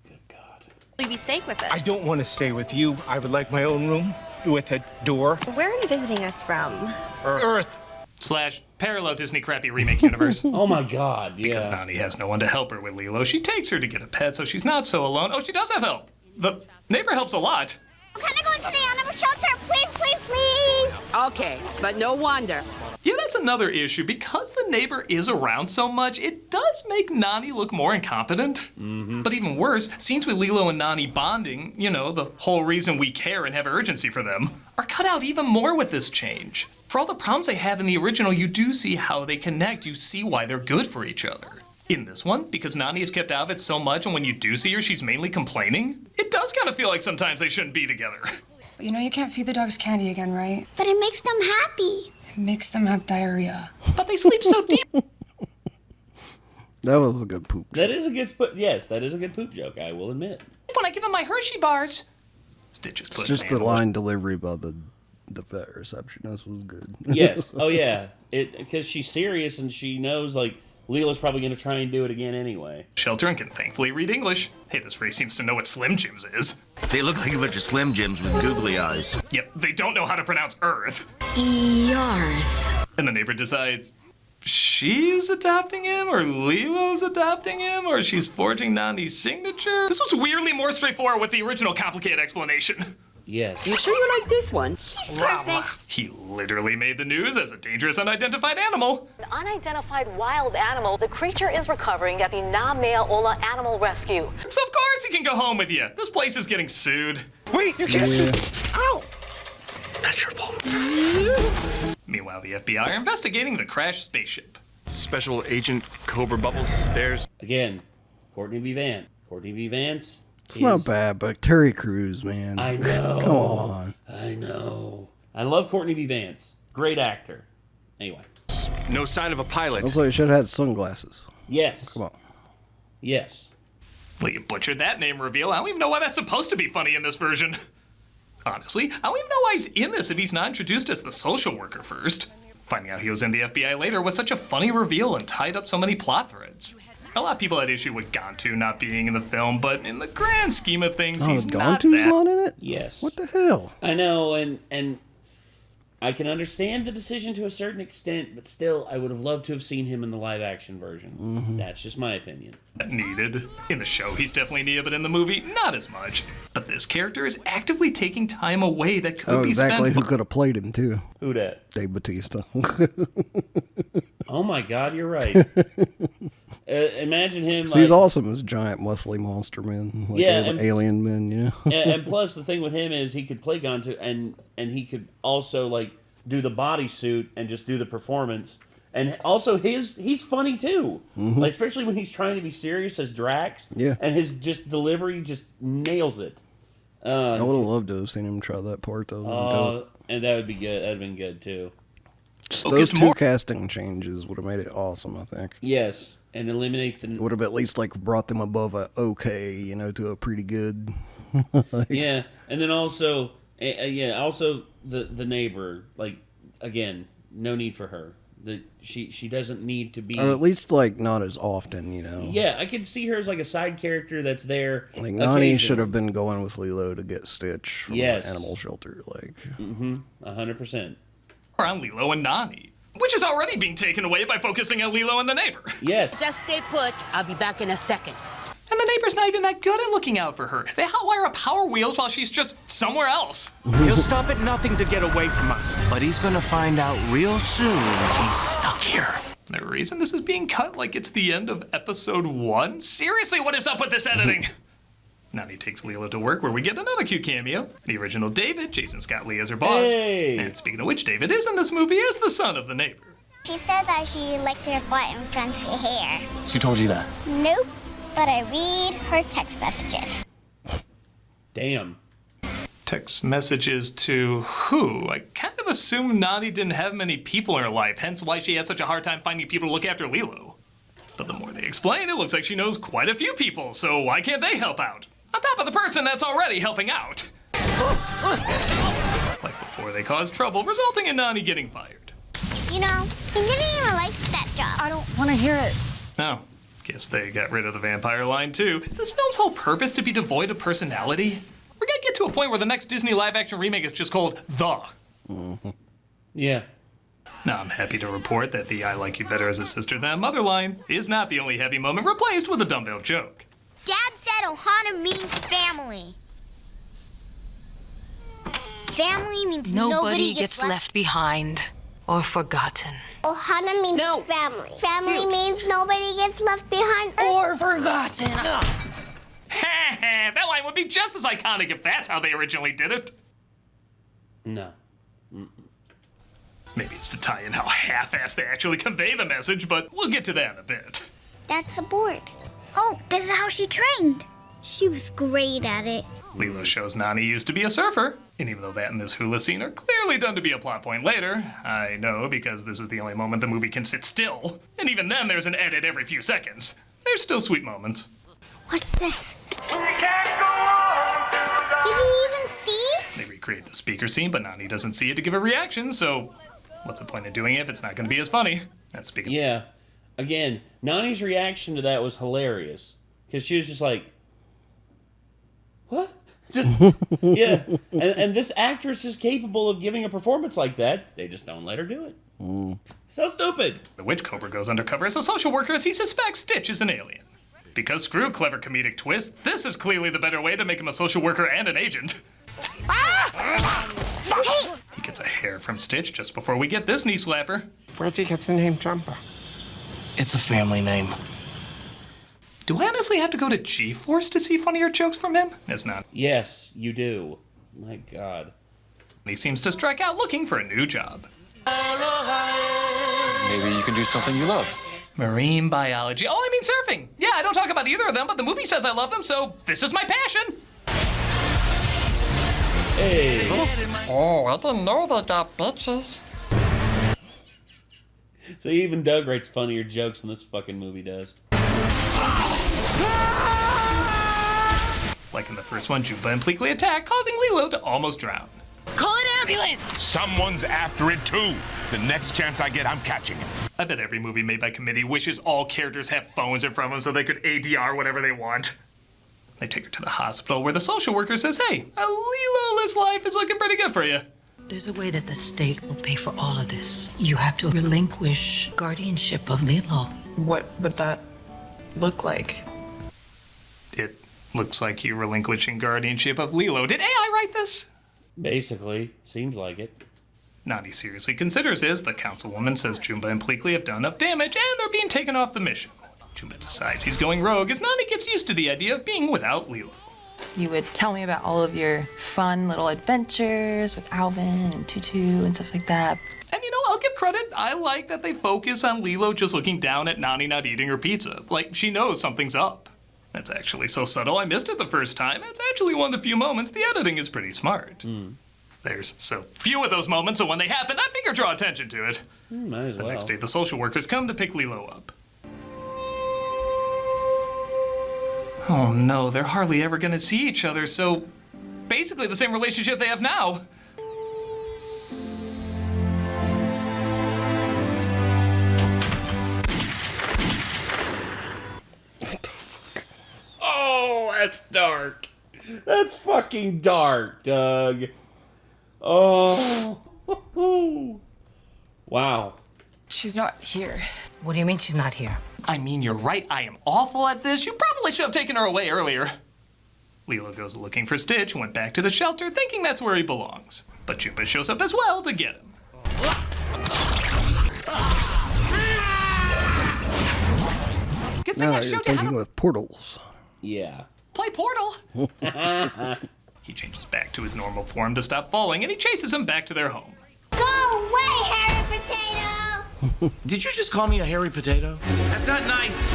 [SPEAKER 2] Good God.
[SPEAKER 4] Will you be safe with us?
[SPEAKER 15] I don't want to stay with you. I would like my own room with a door.
[SPEAKER 4] Where are you visiting us from?
[SPEAKER 15] Earth.
[SPEAKER 5] / parallel Disney crappy remake universe.
[SPEAKER 2] Oh my God, yeah.
[SPEAKER 5] Because Nani has no one to help her with Lilo, she takes her to get a pet so she's not so alone. Oh, she does have help. The neighbor helps a lot.
[SPEAKER 9] Can I go into the animal shelter? Please, please, please.
[SPEAKER 13] Okay, but no wonder.
[SPEAKER 5] Yeah, that's another issue. Because the neighbor is around so much, it does make Nani look more incompetent. But even worse, scenes with Lilo and Nani bonding, you know, the whole reason we care and have urgency for them, are cut out even more with this change. For all the problems they have in the original, you do see how they connect. You see why they're good for each other. In this one, because Nani is kept out of it so much, and when you do see her, she's mainly complaining, it does kind of feel like sometimes they shouldn't be together.
[SPEAKER 16] But you know you can't feed the dogs candy again, right?
[SPEAKER 9] But it makes them happy.
[SPEAKER 16] It makes them have diarrhea.
[SPEAKER 5] But they sleep so deep.
[SPEAKER 3] That was a good poop joke.
[SPEAKER 2] That is a good yes, that is a good poop joke, I will admit.
[SPEAKER 5] When I give them my Hershey bars. Stitch is
[SPEAKER 3] It's just the line delivery by the vet receptionist was good.
[SPEAKER 2] Yes. Oh yeah. Because she's serious and she knows like Lila's probably going to try and do it again anyway.
[SPEAKER 5] Shelter and can thankfully read English. Hey, this phrase seems to know what Slim Jims is.
[SPEAKER 8] They look like a bunch of Slim Jims with googly eyes.
[SPEAKER 5] Yep, they don't know how to pronounce Earth.
[SPEAKER 9] Yarth.
[SPEAKER 5] And the neighbor decides she's adopting him, or Lilo's adopting him, or she's forging Nani's signature. This was weirdly more straightforward with the original complicated explanation.
[SPEAKER 2] Yes.
[SPEAKER 13] You sure you like this one?
[SPEAKER 9] Perfect.
[SPEAKER 5] He literally made the news as a dangerous unidentified animal.
[SPEAKER 17] An unidentified wild animal. The creature is recovering at the Nameaola Animal Rescue.
[SPEAKER 5] So of course he can go home with you. This place is getting sued.
[SPEAKER 15] Wait, you can't sue. Ow!
[SPEAKER 5] That's your fault. Meanwhile, the FBI are investigating the crashed spaceship.
[SPEAKER 18] Special Agent Cobra Bubbles, there's...
[SPEAKER 2] Again, Courtney B. Vance. Courtney B. Vance.
[SPEAKER 3] It's not bad, but Terry Crews, man.
[SPEAKER 2] I know.
[SPEAKER 3] Come on.
[SPEAKER 2] I know. I love Courtney B. Vance. Great actor. Anyway.
[SPEAKER 18] No sign of a pilot.
[SPEAKER 3] Also, you should have had sunglasses.
[SPEAKER 2] Yes.
[SPEAKER 3] Come on.
[SPEAKER 2] Yes.
[SPEAKER 5] Well, you butchered that name reveal. I don't even know why that's supposed to be funny in this version. Honestly, I don't even know why he's in this if he's not introduced as the social worker first. Finding out he was in the FBI later was such a funny reveal and tied up so many plot threads. A lot of people had issue with Gantu not being in the film, but in the grand scheme of things, he's not
[SPEAKER 3] Gantu's
[SPEAKER 5] that...
[SPEAKER 3] not in it?
[SPEAKER 2] Yes.
[SPEAKER 3] What the hell?
[SPEAKER 2] I know, and I can understand the decision to a certain extent, but still, I would have loved to have seen him in the live-action version. That's just my opinion.
[SPEAKER 5] Needed. In the show, he's definitely needed, but in the movie, not as much. But this character is actively taking time away that could be spent...
[SPEAKER 3] Who could have played him, too.
[SPEAKER 2] Who dat?
[SPEAKER 3] Dave Bautista.
[SPEAKER 2] Oh my god, you're right. Imagine him.
[SPEAKER 3] He's awesome as giant, muscly monster men. Like alien men, you know?
[SPEAKER 2] and plus, the thing with him is he could play Gonto, and he could also, like, do the bodysuit and just do the performance. And also, he's funny, too. Like, especially when he's trying to be serious as Drax.
[SPEAKER 3] Yeah.
[SPEAKER 2] And his just delivery just nails it.
[SPEAKER 3] I would have loved to have seen him try that part, though.
[SPEAKER 2] And that would be good. That would have been good, too.
[SPEAKER 3] Those two casting changes would have made it awesome, I think.
[SPEAKER 2] Yes. And eliminate the...
[SPEAKER 3] Would have at least, like, brought them above a okay, you know, to a pretty good.
[SPEAKER 2] Yeah. And then also, also the neighbor, like, again, no need for her. She doesn't need to be...
[SPEAKER 3] Or at least, like, not as often, you know.
[SPEAKER 2] Yeah, I could see her as, like, a side character that's there.
[SPEAKER 3] Like, Nani should have been going with Lilo to get Stitch from the animal shelter, like.
[SPEAKER 2] 100%.
[SPEAKER 5] On Lilo and Nani, which is already being taken away by focusing on Lilo and the neighbor.
[SPEAKER 2] Yes.
[SPEAKER 13] Just stay put. I'll be back in a second.
[SPEAKER 5] And the neighbor's not even that good at looking out for her. They hotwire up Power Wheels while she's just somewhere else.
[SPEAKER 15] He'll stop at nothing to get away from us.
[SPEAKER 8] But he's gonna find out real soon he's stuck here.
[SPEAKER 5] The reason this is being cut like it's the end of episode 1? Seriously, what is up with this editing? Nani takes Lilo to work, where we get another cute cameo. The original David, Jason Scott Lee as her boss.
[SPEAKER 2] Hey.
[SPEAKER 5] And speaking of which, David is in this movie as the son of the neighbor.
[SPEAKER 9] She said that she likes her butt and fancy hair.
[SPEAKER 18] She told you that?
[SPEAKER 9] Nope, but I read her text messages.
[SPEAKER 2] Damn.
[SPEAKER 5] Text messages to who? I kind of assumed Nani didn't have many people in her life, hence why she had such a hard time finding people to look after Lilo. But the more they explain, it looks like she knows quite a few people, so why can't they help out? On top of the person that's already helping out. Like before they caused trouble, resulting in Nani getting fired.
[SPEAKER 9] You know, he didn't even like that job.
[SPEAKER 12] I don't want to hear it.
[SPEAKER 5] Oh, guess they got rid of the vampire line too. Is this film's whole purpose to be devoid of personality? We're gonna get to a point where the next Disney live-action remake is just called The.
[SPEAKER 2] Yeah.
[SPEAKER 5] Now, I'm happy to report that the I like you better as a sister than a mother line is not the only heavy moment replaced with a dumbbell joke.
[SPEAKER 9] Dad said Ohana means family. Family means nobody gets left
[SPEAKER 10] behind or forgotten.
[SPEAKER 9] Ohana means family. Family means nobody gets left behind
[SPEAKER 12] or forgotten.
[SPEAKER 5] That line would be just as iconic if that's how they originally did it.
[SPEAKER 2] No.
[SPEAKER 5] Maybe it's to tie in how half-assed they actually convey the message, but we'll get to that in a bit.
[SPEAKER 9] That's the board. Oh, this is how she trained. She was great at it.
[SPEAKER 5] Lilo shows Nani used to be a surfer, and even though that and this hula scene are clearly done to be a plot point later, I know because this is the only moment the movie can sit still, and even then there's an edit every few seconds. There's still sweet moments.
[SPEAKER 9] What's this? Did you even see?
[SPEAKER 5] They recreate the speaker scene, but Nani doesn't see it to give a reaction, so what's the point of doing it if it's not going to be as funny? That's speaking.
[SPEAKER 2] Yeah. Again, Nani's reaction to that was hilarious. Because she was just like, what? Just, yeah. And this actress is capable of giving a performance like that. They just don't let her do it. So stupid.
[SPEAKER 5] The witch Cobra goes undercover as a social worker as he suspects Stitch is an alien. Because screw clever comedic twist, this is clearly the better way to make him a social worker and an agent. He gets a hair from Stitch just before we get this knee slapper.
[SPEAKER 15] Where'd you get the name Jumper?
[SPEAKER 8] It's a family name.
[SPEAKER 5] Do I honestly have to go to G-Force to see funnier jokes from him? It's not.
[SPEAKER 2] Yes, you do. My God.
[SPEAKER 5] He seems to strike out looking for a new job.
[SPEAKER 1] Maybe you can do something you love.
[SPEAKER 5] Marine biology. Oh, I mean surfing. Yeah, I don't talk about either of them, but the movie says I love them, so this is my passion.
[SPEAKER 2] Hey.
[SPEAKER 12] Oh, I didn't know they got bitches.
[SPEAKER 2] So even Doug writes funnier jokes than this fucking movie does.
[SPEAKER 5] Like in the first one, Juba and Pleakley attack, causing Lilo to almost drown.
[SPEAKER 13] Call an ambulance!
[SPEAKER 19] Someone's after it too. The next chance I get, I'm catching him.
[SPEAKER 5] I bet every movie made by committee wishes all characters have phones in front of them so they could ADR whatever they want. They take her to the hospital where the social worker says, hey, a Lilo-less life is looking pretty good for you.
[SPEAKER 10] There's a way that the state will pay for all of this. You have to relinquish guardianship of Lilo.
[SPEAKER 16] What would that look like?
[SPEAKER 5] It looks like you relinquishing guardianship of Lilo. Did AI write this?
[SPEAKER 2] Basically, seems like it.
[SPEAKER 5] Nani seriously considers this. The councilwoman says Jumba and Bleakley have done enough damage and they're being taken off the mission. Jumba decides he's going rogue as Nani gets used to the idea of being without Lilo.
[SPEAKER 16] You would tell me about all of your fun little adventures with Alvin and Tutu and stuff like that.
[SPEAKER 5] And you know, I'll give credit. I like that they focus on Lilo just looking down at Nani not eating her pizza. Like, she knows something's up. That's actually so subtle I missed it the first time. It's actually one of the few moments the editing is pretty smart. There's so few of those moments, so when they happen, I figure draw attention to it.
[SPEAKER 2] Might as
[SPEAKER 5] the
[SPEAKER 2] well.
[SPEAKER 5] next day, the social workers come to pick Lilo up. Oh no, they're hardly ever gonna see each other, so basically the same relationship they have now.
[SPEAKER 2] Oh, that's dark. That's fucking dark, Doug. Oh. Wow.
[SPEAKER 16] She's not here.
[SPEAKER 10] What do you mean she's not here?
[SPEAKER 5] I mean, you're right, I am awful at this. You probably should have taken her away earlier. Lilo goes looking for Stitch and went back to the shelter thinking that's where he belongs. But Jumba shows up as well to get him. Good thing
[SPEAKER 3] Now
[SPEAKER 5] I
[SPEAKER 3] you're
[SPEAKER 5] showed you how
[SPEAKER 3] thinking
[SPEAKER 5] to
[SPEAKER 3] with portals.
[SPEAKER 2] Yeah.
[SPEAKER 5] play Portal. He changes back to his normal form to stop falling and he chases him back to their home.
[SPEAKER 9] Go away, hairy potato!
[SPEAKER 6] Did you just call me a hairy potato? That's not nice.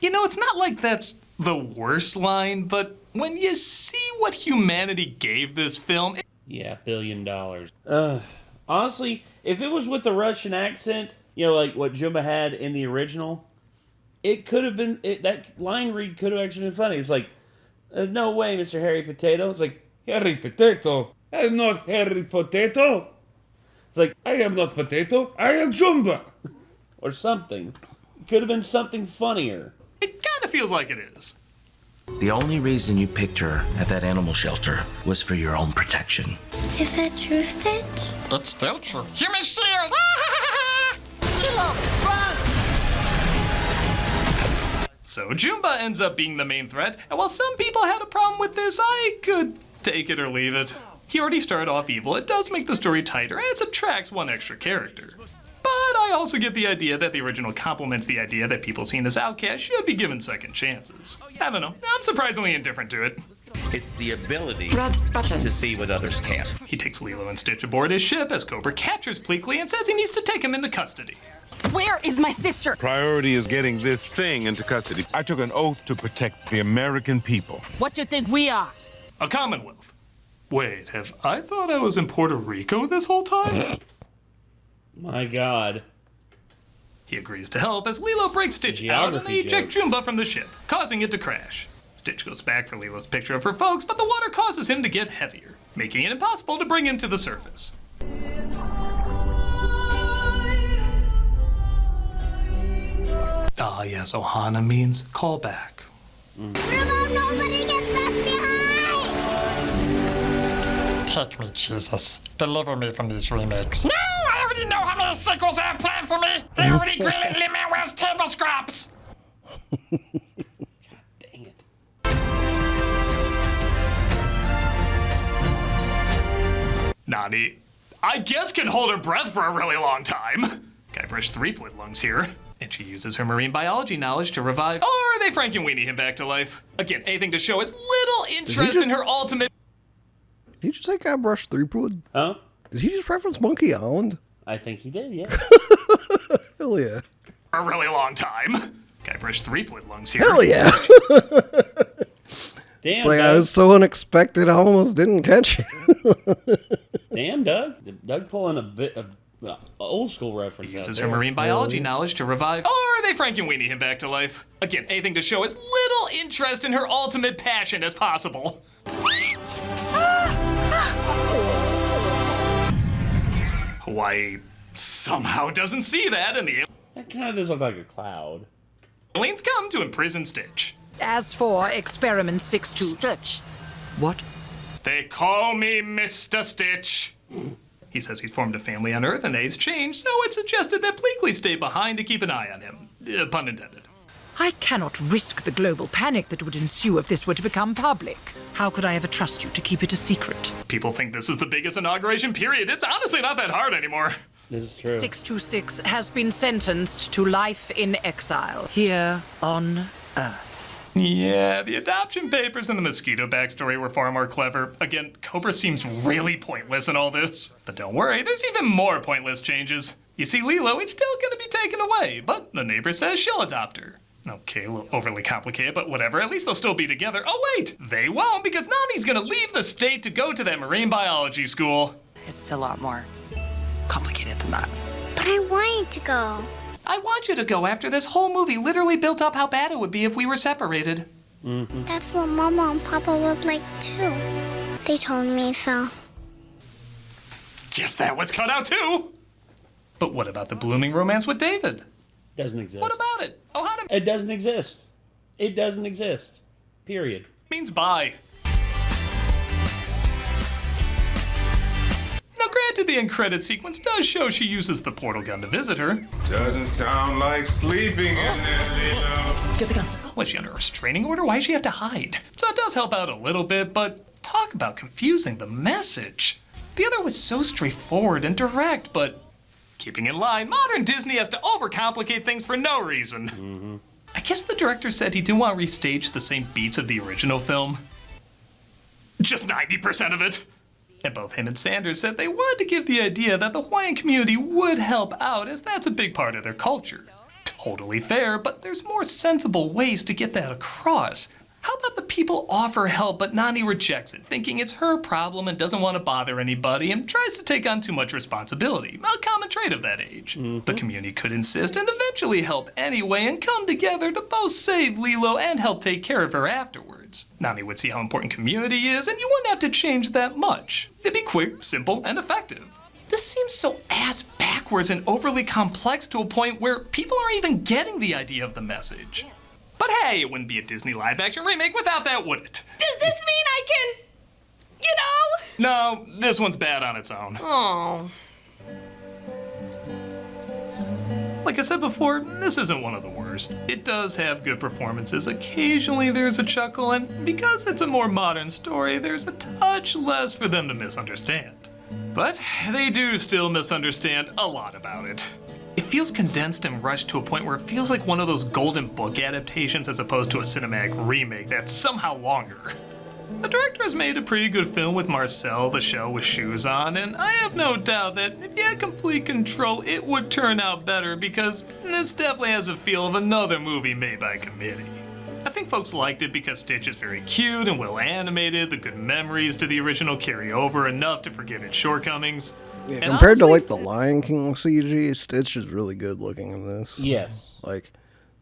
[SPEAKER 5] You know, it's not like that's the worst line, but when you see what humanity gave this film...
[SPEAKER 2] Yeah, $1 billion. Honestly, if it was with the Russian accent, you know, like what Jumba had in the original, it could have been... that line read could have actually been funny. It's like, no way, Mr. Hairy Potato. It's like, Hairy Potato? I'm not Hairy Potato. It's like, I am not Potato, I am Jumba. Or something. It could have been something funnier.
[SPEAKER 5] It kind of feels like it is.
[SPEAKER 6] The only reason you picked her at that animal shelter was for your own protection.
[SPEAKER 9] Is that true, Stitch?
[SPEAKER 5] It's still true. Human shield! So Jumba ends up being the main threat, and while some people had a problem with this, I could take it or leave it. He already started off evil. It does make the story tighter, and it subtracts one extra character. But I also get the idea that the original complements the idea that people seen as outcasts should be given second chances. I don't know. I'm surprisingly indifferent to it.
[SPEAKER 20] It's the ability to see what others can't.
[SPEAKER 5] He takes Lilo and Stitch aboard his ship as Cobra captures Bleakley and says he needs to take him into custody.
[SPEAKER 12] Where is my sister?
[SPEAKER 19] Priority is getting this thing into custody. I took an oath to protect the American people.
[SPEAKER 12] What do you think we are?
[SPEAKER 5] A Commonwealth. Wait, have I thought I was in Puerto Rico this whole time?
[SPEAKER 2] My God.
[SPEAKER 5] He agrees to help as Lilo breaks Stitch out and they eject Jumba from the ship, causing it to crash. Stitch goes back for Lilo's picture of her folks, but the water causes him to get heavier, making it impossible to bring him to the surface. Ah, yes, Ohana means call back.
[SPEAKER 9] Remote, nobody gets left behind!
[SPEAKER 21] Take me, Jesus. Deliver me from these remakes. No! I already know how many sequels I have planned for me! They already grilled Lin-Manuel's table scraps!
[SPEAKER 2] God dang it.
[SPEAKER 5] Nani, I guess can hold her breath for a really long time. Guybrush Threepwood lungs here. And she uses her marine biology knowledge to revive, or they Frankenweenie him back to life. Again, anything to show his little interest in her ultimate...
[SPEAKER 3] Did you just say Guybrush Threepwood?
[SPEAKER 2] Huh?
[SPEAKER 3] Did he just reference Monkey Island?
[SPEAKER 2] I think he did, yeah.
[SPEAKER 3] Hell yeah.
[SPEAKER 5] For a really long time. Guybrush Threepwood lungs here.
[SPEAKER 3] Hell yeah.
[SPEAKER 2] Damn,
[SPEAKER 3] it's like
[SPEAKER 2] Doug.
[SPEAKER 3] I was so unexpected I almost didn't catch it.
[SPEAKER 2] Damn, Doug. Doug pulling a bit of old school reference.
[SPEAKER 5] Uses her marine biology knowledge to revive, or they Frankenweenie him back to life. Again, anything to show as little interest in her ultimate passion as possible. Hawaii somehow doesn't see that, and the
[SPEAKER 2] That kind of does look like a cloud.
[SPEAKER 5] aliens come to imprison Stitch.
[SPEAKER 10] As for experiment 6-2...
[SPEAKER 22] Stitch. What?
[SPEAKER 5] They call me Mr. Stitch. He says he's formed a family on Earth and that he's changed, so it's suggested that Bleakley stay behind to keep an eye on him. Pun intended.
[SPEAKER 11] I cannot risk the global panic that would ensue if this were to become public. How could I ever trust you to keep it a secret?
[SPEAKER 5] People think this is the biggest inauguration period. It's honestly not that hard anymore.
[SPEAKER 2] This is true.
[SPEAKER 11] 626 has been sentenced to life in exile here on Earth.
[SPEAKER 5] Yeah, the adoption papers and the mosquito backstory were far more clever. Again, Cobra seems really pointless in all this. But don't worry, there's even more pointless changes. You see, Lilo is still gonna be taken away, but the neighbor says she'll adopt her. Okay, a little overly complicated, but whatever. At least they'll still be together. Oh wait, they won't, because Nani's gonna leave the state to go to that marine biology school.
[SPEAKER 16] It's a lot more complicated than that.
[SPEAKER 9] But I wanted to go.
[SPEAKER 5] I want you to go after this whole movie literally built up how bad it would be if we were separated.
[SPEAKER 2] Mm-hmm.
[SPEAKER 9] That's what Mama and Papa would like too. They told me so.
[SPEAKER 5] Guess that was cut out too. But what about the blooming romance with David?
[SPEAKER 2] Doesn't exist.
[SPEAKER 5] What about it? Oh, how
[SPEAKER 2] It doesn't exist. It doesn't exist. Period.
[SPEAKER 5] Means bye. Now, granted, the end credit sequence does show she uses the portal gun to visit her.
[SPEAKER 7] Doesn't sound like sleeping in there, Lilo.
[SPEAKER 5] Get the gun. Was she under a restraining order? Why does she have to hide? So it does help out a little bit, but talk about confusing the message. The other was so straightforward and direct, but keeping in line, modern Disney has to overcomplicate things for no reason.
[SPEAKER 2] Mm-hmm.
[SPEAKER 5] I guess the director said he didn't want to restage the same beats of the original film. Just 90% of it. And both him and Sanders said they wanted to give the idea that the Hawaiian community would help out, as that's a big part of their culture. Totally fair, but there's more sensible ways to get that across. How about the people offer help, but Nani rejects it, thinking it's her problem and doesn't want to bother anybody and tries to take on too much responsibility, a common trait of that age.
[SPEAKER 2] Mm-hmm.
[SPEAKER 5] The community could insist and eventually help anyway and come together to both save Lilo and help take care of her afterwards. Nani would see how important community is, and you wouldn't have to change that much. It'd be quick, simple, and effective. This seems so ass backwards and overly complex to a point where people aren't even getting the idea of the message. But hey, it wouldn't be a Disney live-action remake without that, would it?
[SPEAKER 4] Does this mean I can,
[SPEAKER 5] No, this one's bad on its own.
[SPEAKER 4] Oh.
[SPEAKER 5] Like I said before, this isn't one of the worst. It does have good performances. Occasionally there's a chuckle, and because it's a more modern story, there's a touch less for them to misunderstand. But they do still misunderstand a lot about it. It feels condensed and rushed to a point where it feels like one of those golden book adaptations as opposed to a cinematic remake that's somehow longer. The director has made a pretty good film with Marcel the Shell with shoes on, and I have no doubt that if he had complete control, it would turn out better because this definitely has a feel of another movie made by a committee. I think folks liked it because Stitch is very cute and well animated, the good memories to the original carry over enough to forgive its shortcomings.
[SPEAKER 3] Yeah,
[SPEAKER 5] And
[SPEAKER 3] compared to
[SPEAKER 5] honestly,
[SPEAKER 3] like the Lion King CG, Stitch is really good looking in this.
[SPEAKER 2] Yes.
[SPEAKER 3] Like,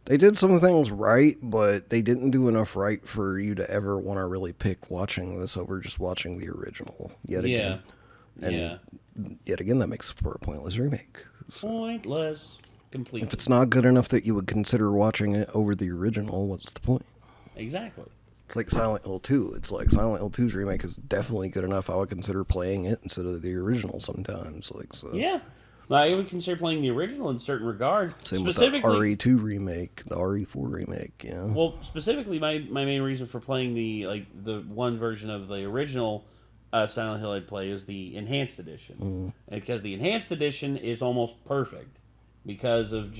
[SPEAKER 3] they did some things right, but they didn't do enough right for you to ever want to really pick watching this over just watching the original yet again. And yet again, that makes it for a pointless remake. So,
[SPEAKER 2] pointless. Completely.
[SPEAKER 3] if it's not good enough that you would consider watching it over the original, what's the point?
[SPEAKER 2] Exactly.
[SPEAKER 3] It's like Silent Hill 2. It's like Silent Hill 2's remake is definitely good enough. I would consider playing it instead of the original sometimes. Like so.
[SPEAKER 2] Yeah. I would consider playing the original in certain regards.
[SPEAKER 3] Same with the RE2 remake, the RE4 remake, yeah.
[SPEAKER 2] Well, specifically, my main reason for playing the one version of the original Silent Hill I'd play is the Enhanced Edition. Because the Enhanced Edition is almost perfect because of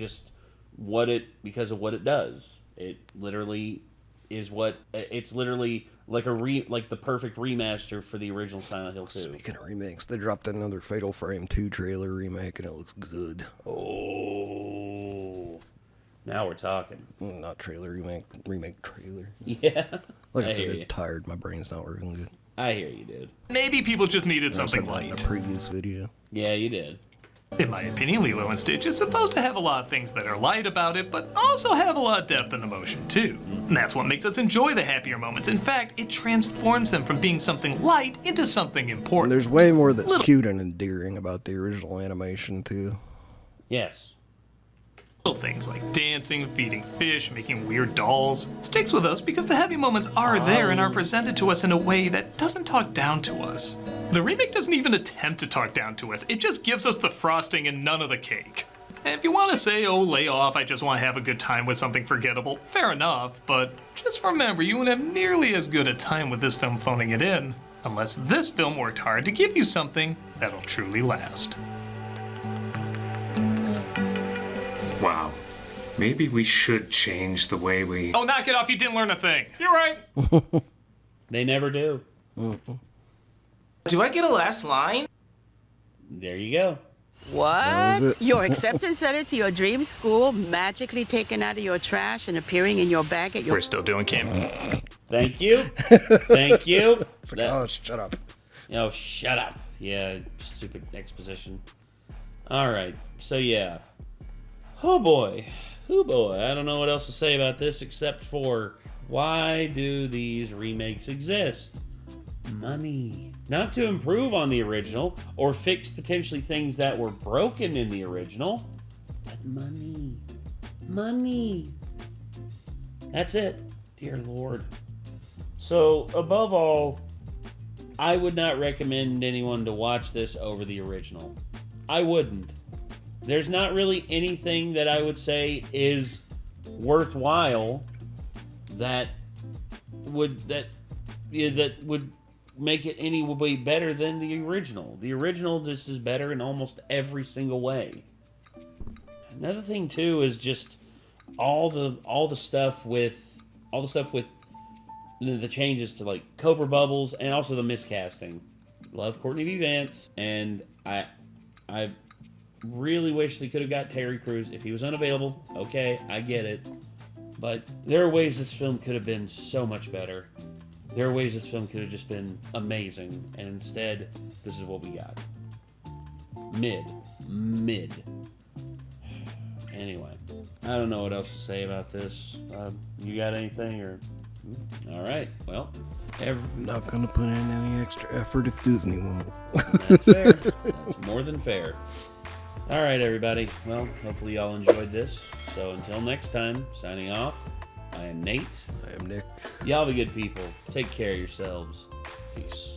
[SPEAKER 2] what it does. It literally is it's literally like the perfect remaster for the original Silent Hill 2.
[SPEAKER 3] Speaking of remakes, they dropped another Fatal Frame 2 trailer remake, and it looks good.
[SPEAKER 2] Oh, now we're talking.
[SPEAKER 3] Not trailer, remake trailer.
[SPEAKER 2] Yeah.
[SPEAKER 3] Like I said, it's tired. My brain's not working good.
[SPEAKER 2] I hear you, dude.
[SPEAKER 5] Maybe people just needed something
[SPEAKER 3] I said that in
[SPEAKER 5] light.
[SPEAKER 3] a previous video.
[SPEAKER 2] Yeah, you did.
[SPEAKER 5] In my opinion, Lilo and Stitch is supposed to have a lot of things that are light about it, but also have a lot of depth and emotion too. And that's what makes us enjoy the happier moments. In fact, it transforms them from being something light into something important.
[SPEAKER 3] And there's way more that's cute and endearing about the original animation too.
[SPEAKER 2] Yes.
[SPEAKER 5] Little things like dancing, feeding fish, making weird dolls sticks with us because the heavy moments are there and are presented to us in a way that doesn't talk down to us. The remake doesn't even attempt to talk down to us. It just gives us the frosting and none of the cake. And if you want to say, oh, lay off, I just want to have a good time with something forgettable, fair enough, but just remember you won't have nearly as good a time with this film phoning it in, unless this film worked hard to give you something that'll truly last.
[SPEAKER 1] Wow. Maybe we should change the way we...
[SPEAKER 5] Oh, knock it off, you didn't learn a thing. You're right.
[SPEAKER 2] They never do.
[SPEAKER 6] Do I get a last line?
[SPEAKER 2] There you go.
[SPEAKER 13] What? Your acceptance letter to your dream school magically taken out of your trash and appearing in your bag at your...
[SPEAKER 5] We're still doing camp.
[SPEAKER 2] Thank you. Thank you.
[SPEAKER 3] It's like, oh, shut up.
[SPEAKER 2] Oh, shut up. Yeah, stupid exposition. All right. So, yeah. Oh, boy. Oh, boy. I don't know what else to say about this except for why do these remakes exist? Money. Not to improve on the original or fix potentially things that were broken in the original, but money. Money. That's it, dear Lord. So, above all, I would not recommend anyone to watch this over the original. I wouldn't. There's not really anything that I would say is worthwhile that would make it any way better than the original. The original just is better in almost every single way. Another thing too is just all the stuff with the changes to like Cobra Bubbles and also the miscasting. Love Courtney B. Vance, and I really wish they could have got Terry Crews. If he was unavailable, okay, I get it. But there are ways this film could have been so much better. There are ways this film could have just been amazing, and instead, this is what we got. Mid. Anyway, I don't know what else to say about this. You got anything, or... All right, well...
[SPEAKER 3] Not gonna put in any extra effort if Disney won't.
[SPEAKER 2] That's fair. That's more than fair. All right, everybody. Well, hopefully y'all enjoyed this. So until next time, signing off, I am Nate.
[SPEAKER 3] I am Nick.
[SPEAKER 2] Y'all be good people. Take care of yourselves. Peace.